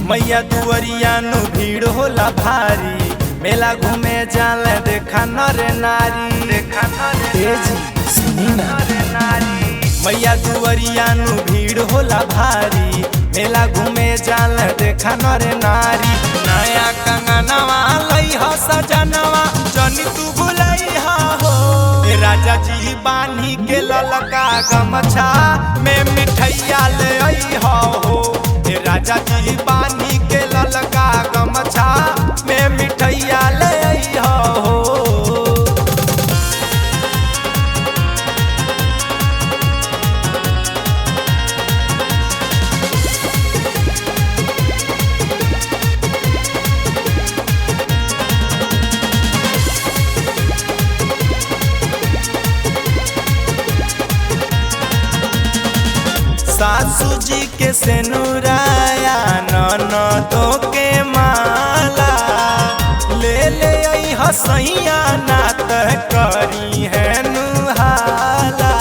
मैया दुवरिया नु भीड़ होला भारी, मेला घूमे जाल देखा नर नारी। देखा मैया दुवरिया नु भीड़ होला भारी, मेला घूमे जाल देखा नर नारी। नया कंगनवा लई हो सजनवा, जनी तू भुलैहा हो। राजा जी बानी के ललका गमछा में मिठैया ले अइहा हो। राजा जी बानी के ललका गमछा में मिठैया ले अइहा हो। सासू जी के सेनुराया ननदों के माला, ले ले आई हसैया नात करी है नुहाला।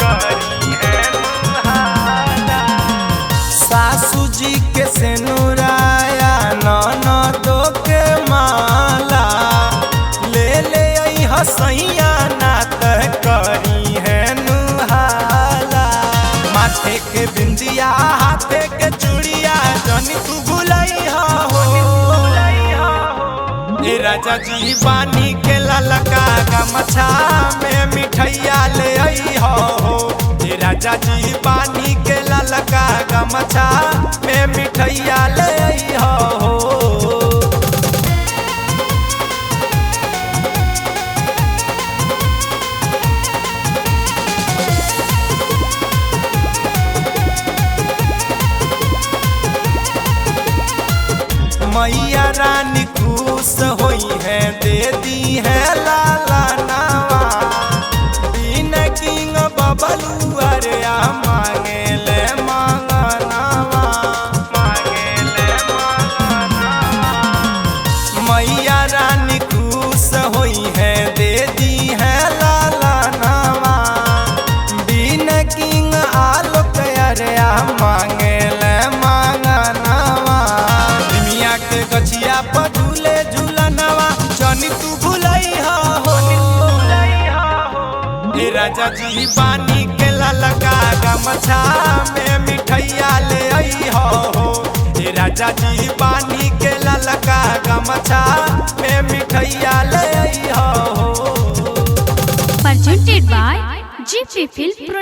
करी है नुहाला। सासू जी के सेनुराया ननदों के माला, ले ले आई हसैया नात करी है नुहाला। माथे के बिंदिया हाथे के चूड़िया, जनी तू भुलैहा हो। राजा जी बानी के ललका गमछा में मिठैया ले अइहा हो। राजा जी बानी के ललका गमछा में मिठैया ले अइहा हो। मैया रानी खुश होई है, दे दी है लाला नावा। बिन किंग बबलू अरे मांगे ले मांगनावा। मांगे ले मांगनावा। मैया रानी खुश होई है, दे दी है लाला नावा। बिन किंग आलोक अरे मांगे ले मांगनावा। के गछिया पर झूले झूलनवा, जनी तू भुलैहा हो। राजा जी बानी के ललका गमछा में मिठैया ले अइहा हो। राजा जी बानी के ललका गमछा में मिठैया ले अइहा हो। Presented by GP Film Production।